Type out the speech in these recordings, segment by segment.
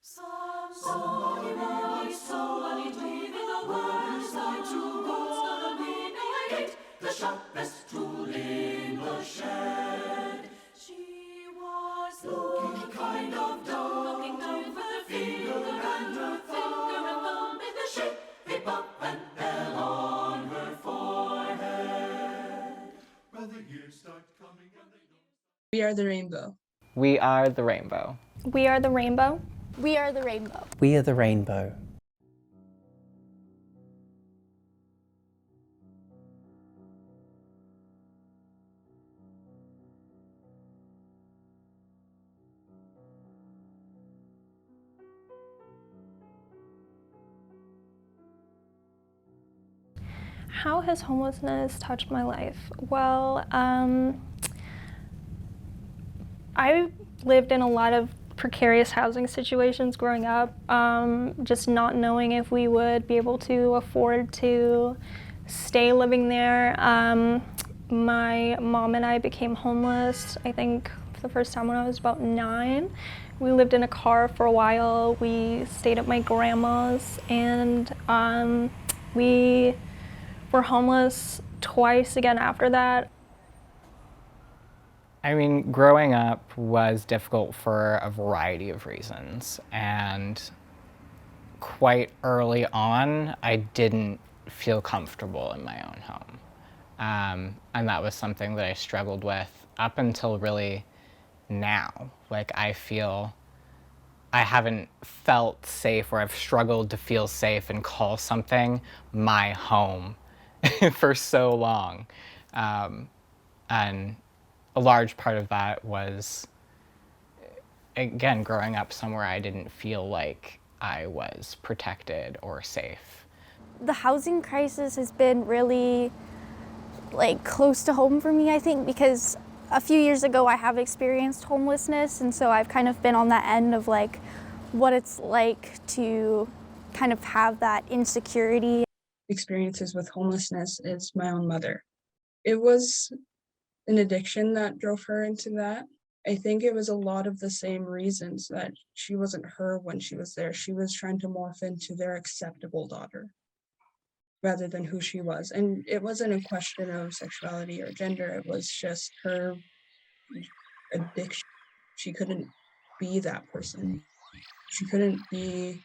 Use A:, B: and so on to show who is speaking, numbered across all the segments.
A: Somebody very somebody deep in the words like two bolts gonna eliminate the sharpest tool in the shed. She was looking kind of dumb, looking down with her finger and her thumb in the shape of an L on her forehead. Well, the years start coming and they don't.
B: We are the rainbow.
C: We are the rainbow.
D: We are the rainbow.
E: We are the rainbow.
F: We are the rainbow.
D: How has homelessness touched my life? Well, I lived in a lot of precarious housing situations growing up, just not knowing if we would be able to afford to stay living there. My mom and I became homeless, I think, for the first time when I was about 9. We lived in a car for a while. We stayed at my grandma's, and we were homeless twice again after that.
C: I mean, growing up was difficult for a variety of reasons, and quite early on, I didn't feel comfortable in my own home. And that was something that I struggled with up until really now. Like, I feel I haven't felt safe, or I've struggled to feel safe and call something my home for so long. And a large part of that was, again, growing up somewhere I didn't feel like I was protected or safe.
E: The housing crisis has been really close to home for me, I think, because a few years ago I have experienced homelessness, and so I've kind of been on that end of what it's like to kind of have that insecurity.
B: Experiences with homelessness is my own mother. It was an addiction that drove her into that. I think it was a lot of the same reasons that she wasn't her when she was there. She was trying to morph into their acceptable daughter rather than who she was. And it wasn't a question of sexuality or gender. It was just her addiction. She couldn't be that person. She couldn't be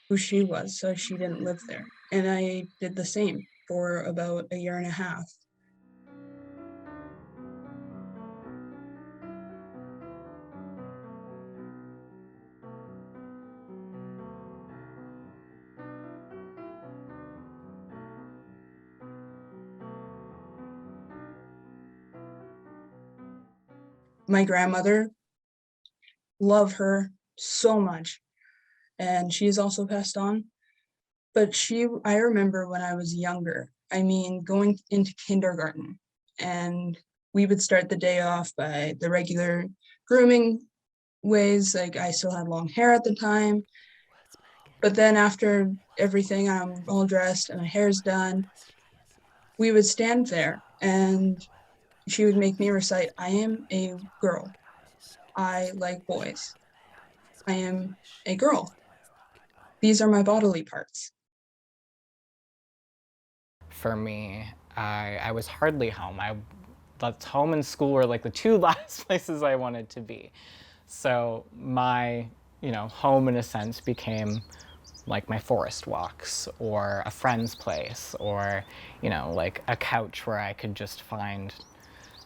B: who she was, so she didn't live there. And I did the same for about a year and a half. My grandmother, love her so much, and she's also passed on. But I remember when I was younger, going into kindergarten, and we would start the day off by the regular grooming ways. Like, I still had long hair at the time, but then after everything, I'm all dressed and my hair's done, we would stand there and she would make me recite, "I am a girl. I like boys. I am a girl. These are my bodily parts."
C: For me, I was hardly home. Home and school were like the two last places I wanted to be. So my, home in a sense became like my forest walks, or a friend's place, or, like a couch where I could just find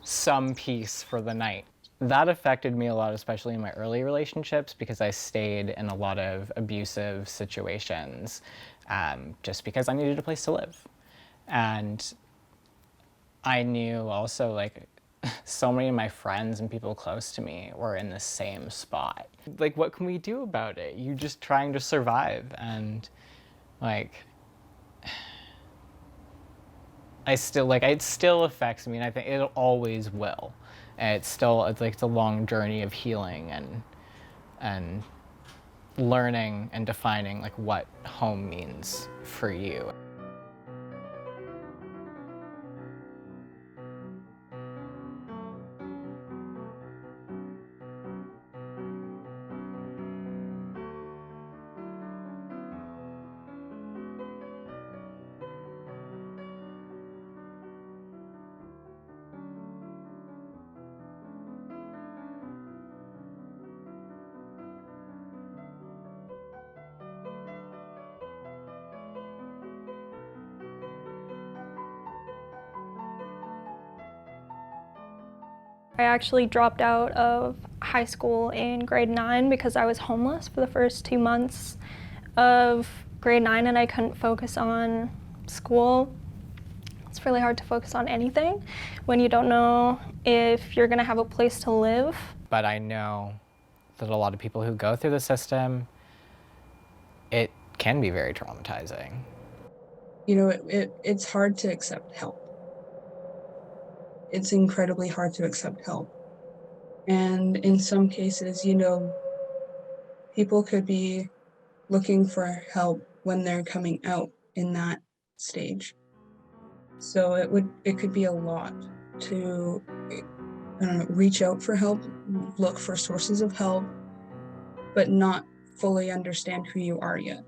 C: some peace for the night. That affected me a lot, especially in my early relationships, because I stayed in a lot of abusive situations just because I needed a place to live. And I knew also, so many of my friends and people close to me were in the same spot. What can we do about it? You're just trying to survive. And it still affects me, and I think it always will. And it's a long journey of healing and learning and defining what home means for you.
D: I actually dropped out of high school in grade 9 because I was homeless for the first 2 months of grade 9 and I couldn't focus on school. It's really hard to focus on anything when you don't know if you're gonna have a place to live.
C: But I know that a lot of people who go through the system, it can be very traumatizing.
B: You know, it's hard to accept help. It's incredibly hard to accept help. And in some cases, you know, people could be looking for help when they're coming out in that stage. So it could be a lot to, I don't know, reach out for help, look for sources of help, but not fully understand who you are yet.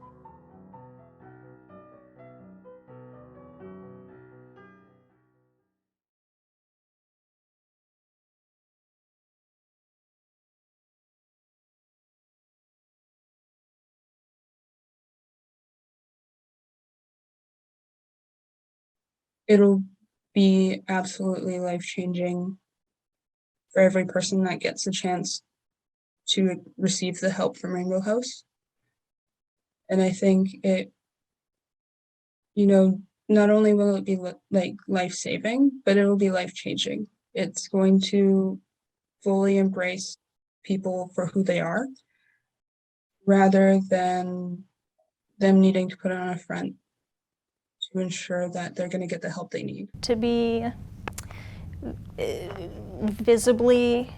B: It'll be absolutely life-changing for every person that gets a chance to receive the help from Rainbow House. And I think it, you know, not only will it be like life-saving, but it'll be life-changing. It's going to fully embrace people for who they are, rather than them needing to put on a front to ensure that they're going to get the help they need.
D: To be visibly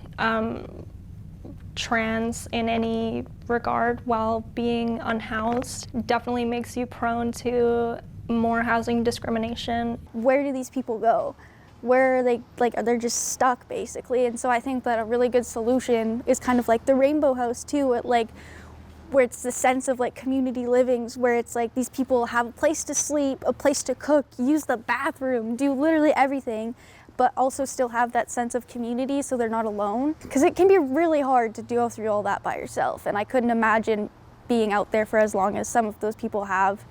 D: trans in any regard while being unhoused definitely makes you prone to more housing discrimination.
E: Where do these people go? Where are they, like, are they just stuck basically? And so I think that a really good solution is kind of like the Rainbow House too, where it's the sense of like community livings, where it's like these people have a place to sleep, a place to cook, use the bathroom, do literally everything, but also still have that sense of community so they're not alone. Because it can be really hard to go through all that by yourself, and I couldn't imagine being out there for as long as some of those people have,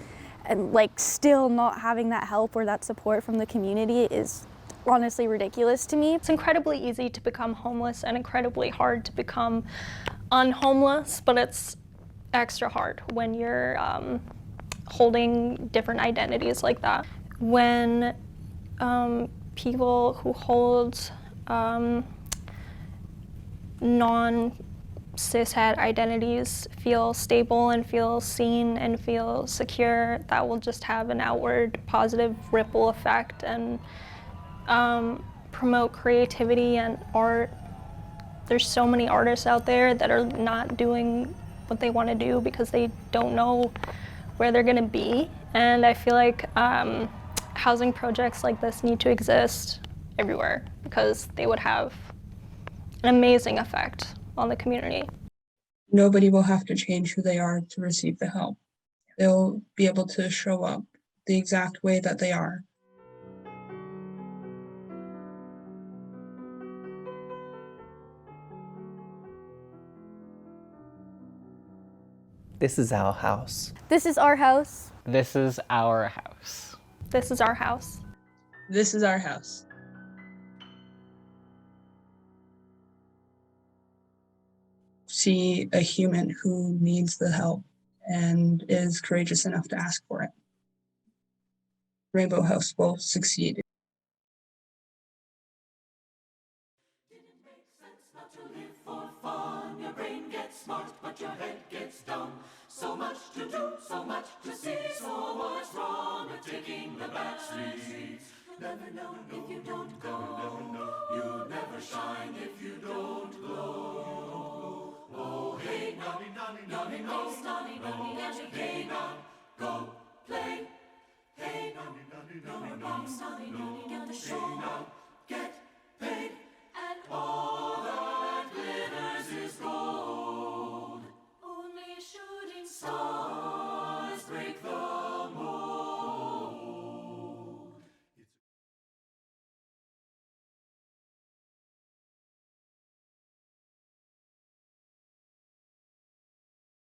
E: and like still not having that help or that support from the community is honestly ridiculous to me.
D: It's incredibly easy to become homeless and incredibly hard to become unhomeless, but it's extra hard when you're holding different identities like that. When people who hold non-cishet identities feel stable and feel seen and feel secure, that will just have an outward positive ripple effect and promote creativity and art. There's so many artists out there that are not doing what they want to do because they don't know where they're going to be. And I feel like housing projects like this need to exist everywhere because they would have an amazing effect on the community.
B: Nobody will have to change who they are to receive the help. They'll be able to show up the exact way that they are.
F: This is our house.
E: This is our house.
C: This is our house.
D: This is our house.
B: This is our house. See a human who needs the help and is courageous enough to ask for it. Rainbow House will succeed.
A: Didn't make sense not to live for fun. Your brain gets smart, but your head gets dumb. So much to do, so much to see. So what's wrong with taking the back streets? You'll never know if you don't go. You'll never shine if you don't glow. Oh, hey, now, naughty, nose, naughty, hey, now, go play. Hey, naughty, nose, naughty, get the show now, get paid, and all that glitters is gold. Only shooting stars break the